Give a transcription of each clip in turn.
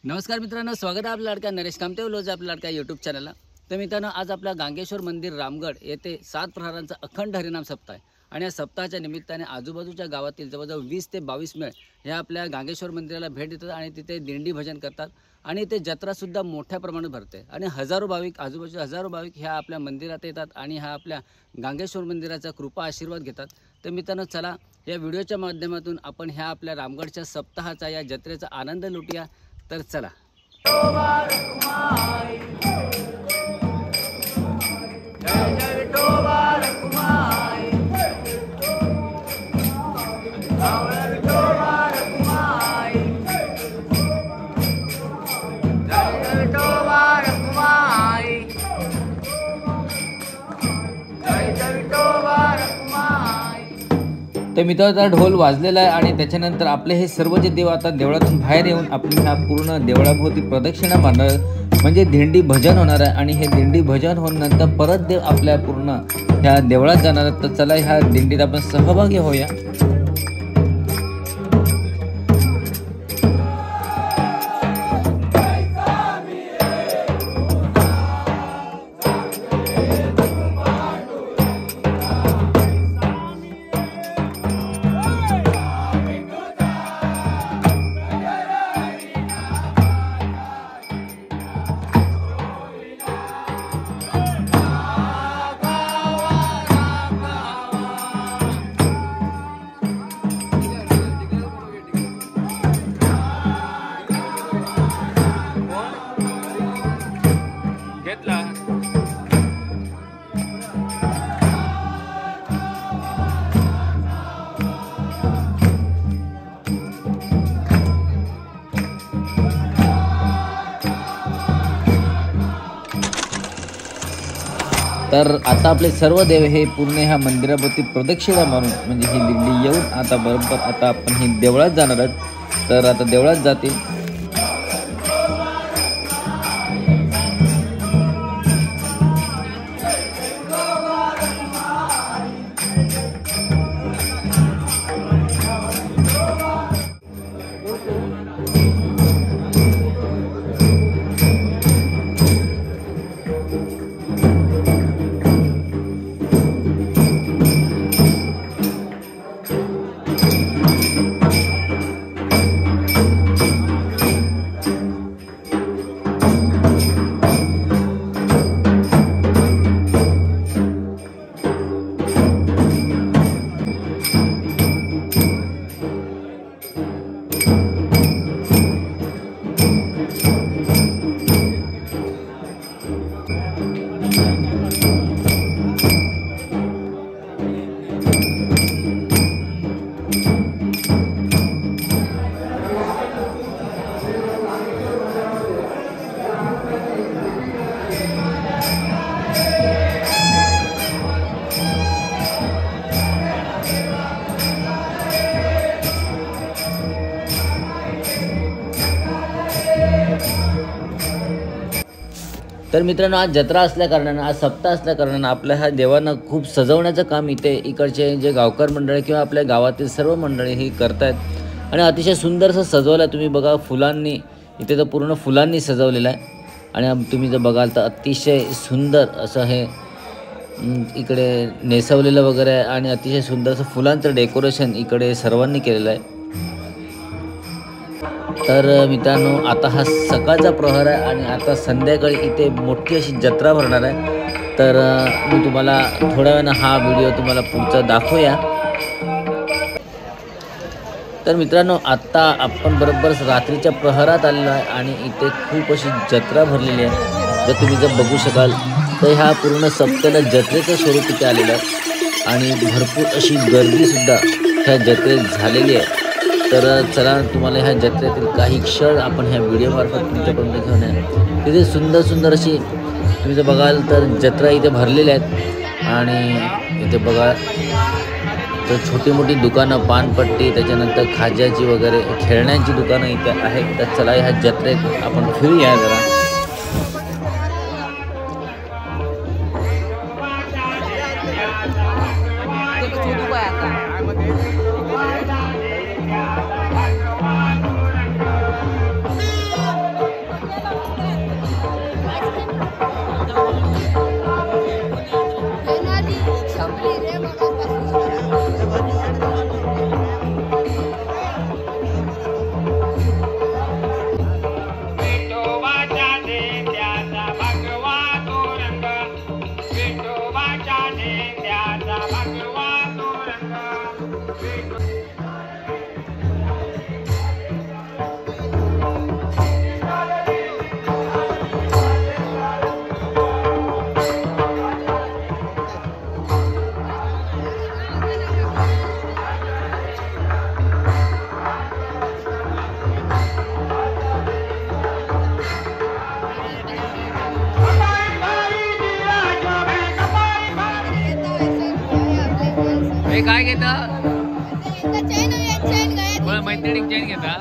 नमस्कार मित्रांनो, स्वागत आहे आपल्या लाडक्या नरेश कामते व्लॉग्स आपल्या लाडक्या यूट्यूब चॅनलला। तर मित्रांनो, आज आपल्या गांगेश्वर मंदिर रामगड येथे 7 प्रहरांचा अखंड हरिनाम सप्ताह आहे आणि या सप्ताहाच्या निमित्ताने आजूबाजूच्या गावातील जवळजवळ 20 ते 22 मेळ ह्या आपल्या गांगेश्वर मंदिराला भेट देतात आणि तिथे दिंडी भजन करतात आणि ते जत्रा सुद्धा मोठ्या प्रमाणात भरते आणि हजारो भाविक आजूबाजूचे हजारो भाविक ह्या आपल्या मंदिरात येतात आणि ह्या आपल्या गांगेश्वर मंदिराचा कृपा आशीर्वाद घेतात। तर मित्रांनो, चला या व्हिडिओच्या माध्यमातून आपण ह्या आपल्या रामगडच्या सप्ताहाचा या जत्रेचा आनंद लुटूया। तर चला। तर मित्रांनो, ढोल वाजलेला आहे आणि त्याच्यानंतर आपले हे सर्व जे देव आता देवळातून बाहेर येऊन आपण ह्या पूर्ण देवळाभोवती प्रदक्षिणा मारणार, म्हणजे दिंडी भजन होणार आहे आणि हे दिंडी भजन होऊन नंतर परत देव आपल्या पूर्ण ह्या देवळात जाणार आहेत। तर चला ह्या दिंडीत आपण सहभागी होऊया। तर आता आपले सर्व देव हे पूर्ण ह्या मंदिराभोवती प्रदक्षिणा मारून म्हणजे ही दिंडी येऊन आता बरोबर आता आपण ही देवळात जाणार आहोत। तर आता देवळात जातील। तर मित्रांनो, आज जत्रा असल्या कारणानं, आज सप्ताह असल्या कारणानं आपल्या ह्या देवांना खूप सजवण्याचं काम इथे इकडचे जे गावकर मंडळी किंवा आपल्या गावातील सर्व मंडळी ही करतायत आणि अतिशय सुंदरसं सजवलं आहे। तुम्ही बघा, फुलांनी इथे तर पूर्ण फुलांनी सजवलेलं आहे आणि तुम्ही जर बघाल तर अतिशय सुंदर असं हे इकडे नेसवलेलं वगैरे आहे आणि अतिशय सुंदर असं फुलांचं डेकोरेशन इकडे सर्वांनी केलेलं आहे। तर मित्रांनो, आता हा सकाळचा प्रहर आहे आणि आता संध्याकाळी इथे मोठी अशी जत्रा भरणार आहे। तर मी तुम्हाला थोड्या वेळानं हा व्हिडिओ तुम्हाला पुढचा दाखवूया। तर मित्रांनो, आता आपण बरोबर रात्रीच्या प्रहरात आलेलो आहे आणि इथे खूप अशी जत्रा भरलेली आहे। जर तुम्ही जर बघू शकाल तर ह्या पूर्ण सप्त्याला जत्रेचं स्वरूप इथे आलेलं आहे आणि भरपूर अशी गर्दीसुद्धा ह्या जत्रेत झालेली आहे। तर चला तुम्हाला ह्या जत्रेतील काही क्षण आपण ह्या व्हिडिओमार्फत तुमच्यापर्यंत घेऊन आहे। तिथे सुंदर सुंदर अशी तुम्ही जर बघाल तर जत्रा इथे भरलेल्या आहेत आणि इथे बघा तर छोटी मोठी दुकानं, पानपट्टी, त्याच्यानंतर खाज्याची वगैरे खेळण्यांची दुकानं इथे आहेत। तर चला ह्या जत्रेत आपण फिरूया जरा। काय घेता मैत्रिणी चैन घेता.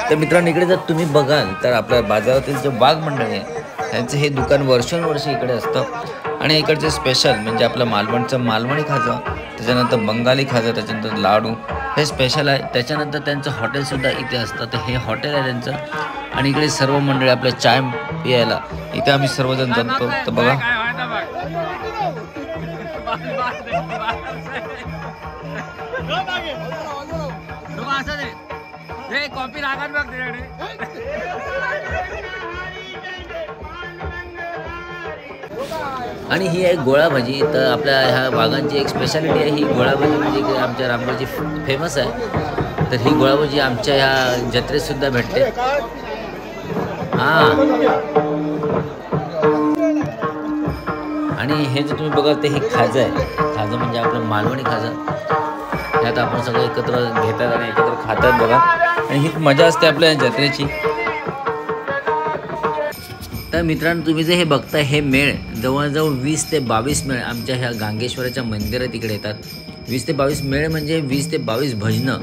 तर मित्रांनो इकडे जर तुम्ही बघाल तर आपल्या बाजारातील जे वाघ मंडळी आहे त्यांचं हे दुकान वर्षानुवर्ष इकडे असतं आणि इकडचे स्पेशल म्हणजे आपलं मालवणचं मालवणी खाजा, त्याच्यानंतर बंगाली खाजा, त्याच्यानंतर लाडू हे स्पेशल आहे. त्याच्यानंतर त्यांचं हॉटेलसुद्धा इथे असतं. तर हे हॉटेल आहे त्यांचं आणि इकडे सर्व मंडळी आपल्या चाय पियायला इथे आम्ही सर्वजण जमतो. तर बघा कॉपी लागत बघ. आणि ही आहे गोळा भाजी. तर आपल्या ह्या वाघांची एक स्पेशालिटी आहे ही गोळा भाजी, म्हणजे आमच्या रामगडची फेमस आहे. तर ही गोळा भाजी आमच्या ह्या जत्रेत सुद्धा भेटते. आणि हे जे तुम्ही बघाल ते हे खाजा आहे. खाजा म्हणजे आपलं मालवणी खाजा. ह्यात आपण सगळं एकत्र घेतात आणि एकत्र खातात बघा. आणि ही मजा असते आपल्या जत्रेची. तर मित्रांनो तुम्ही जे हे बघताय हे मेळ जवळजवळ 20 ते 22 मेळ आमच्या ह्या गांगेश्वराच्या मंदिरात इकडे येतात. 20 ते 22 मेळ म्हणजे 20 ते 22 भजनं,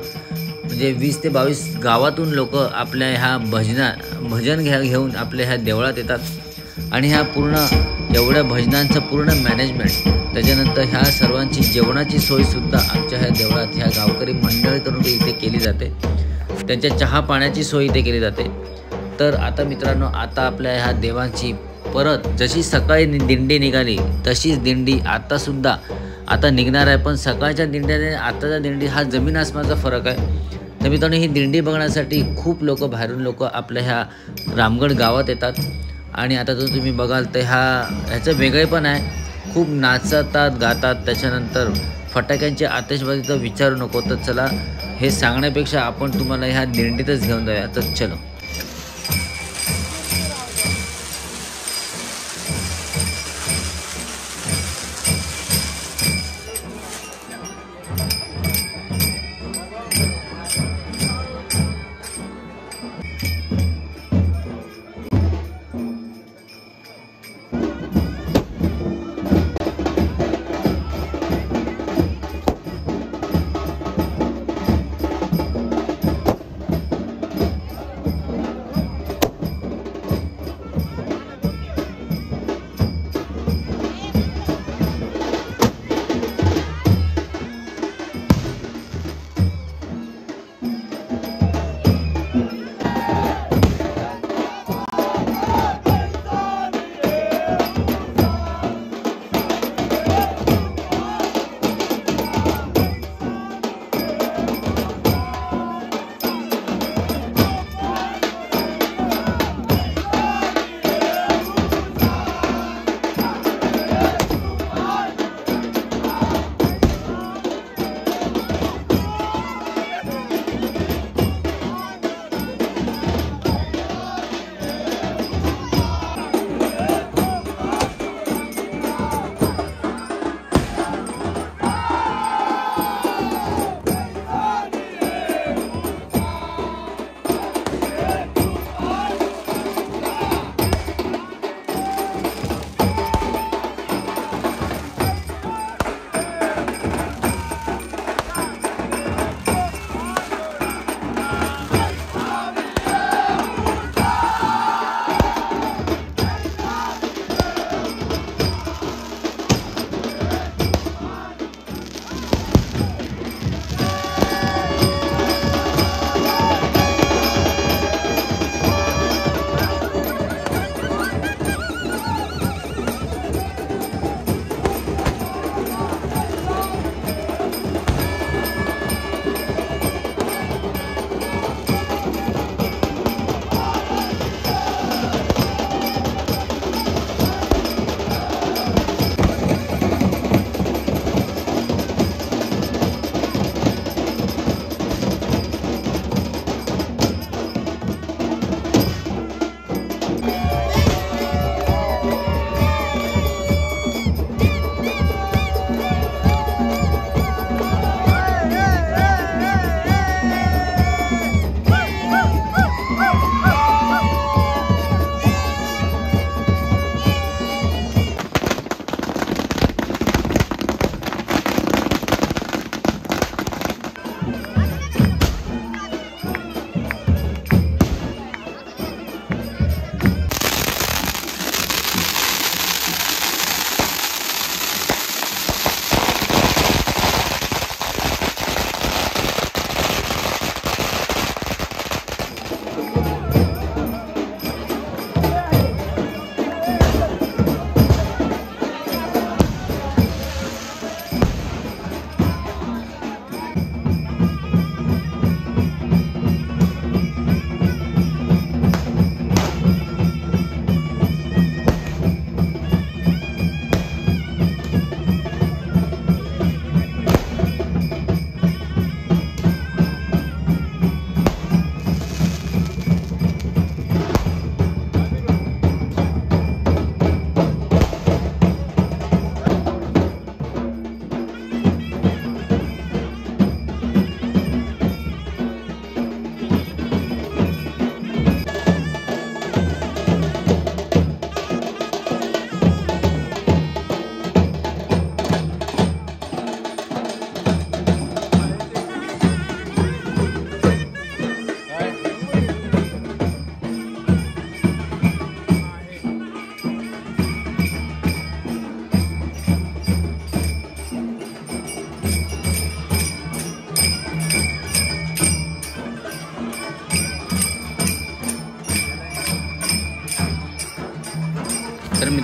म्हणजे 20 ते 22 गावातून लोक आपल्या ह्या भजन घेऊन आपल्या ह्या देवळात येतात. आणि ह्या पूर्ण एवढ्या भजनांचं पूर्ण मॅनेजमेंट, त्याच्यानंतर ह्या सर्वांची जेवणाची सोयसुद्धा आमच्या ह्या देवळात ह्या गावकरी मंडळीकडून इथे केली जाते. त्यांच्या चहा पाण्याची सोय इथे केली जाते. तर आता मित्रांनो आता आपल्या ह्या देवांची परत जशी सकाळी दिंडी निघाली तशीच दिंडी आतासुद्धा आता निघणार आहे. पण सकाळच्या दिंडीने आताच्या दिंडी हा जमीन आसमानाचा फरक आहे. तर मित्रांनो ही दिंडी बघण्यासाठी खूप लोक बाहेरून लोक आपल्या ह्या रामगड गावात येतात. आणि आता जर तुम्ही बघाल तर ह्याचं वेगळेपण आहे. खूप नाचतात गातात, त्याच्यानंतर फटाक्यांची आतिषबाजीचा विचारू नको. तर चला हे सांगण्यापेक्षा आपण तुम्हाला ह्या दिंडीतच घेऊन जाऊया. तर चलो.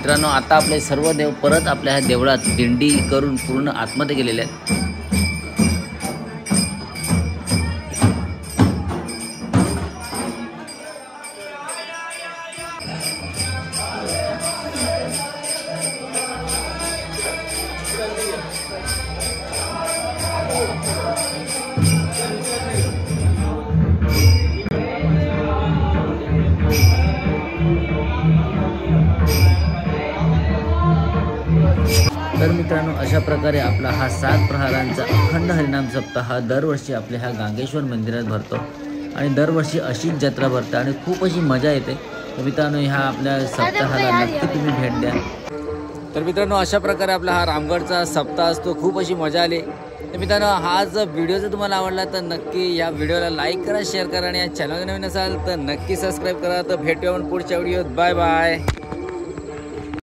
मित्रांनो, आता आपले सर्व देव परत आपल्या ह्या देवळात दिंडी करून पूर्ण आतमध्ये गेलेले आहेत. तर मित्रांनो, अशा प्रकारे आपला हा 7 प्रहारांचा अखंड हरिनाम सप्ताह दरवर्षी आपल्या ह्या गांगेश्वर मंदिरात भरतो आणि दरवर्षी अशीच जत्रा भरते आणि खूप अशी मजा येते. तर मित्रांनो, ह्या आपल्या सप्ताहाला नक्की तुम्ही भेट द्या. तर मित्रांनो, अशा प्रकारे आपला हा रामगडचा सप्ताह असतो. खूप अशी मजा आली. तर मित्रांनो, हा जर व्हिडिओ जर तुम्हाला आवडला तर नक्की या व्हिडिओला लाईक करा, शेअर करा आणि या चॅनल नवीन असाल तर नक्की सबस्क्राईब करा. तर भेटूया पुढच्या व्हिडिओत. Bye bye.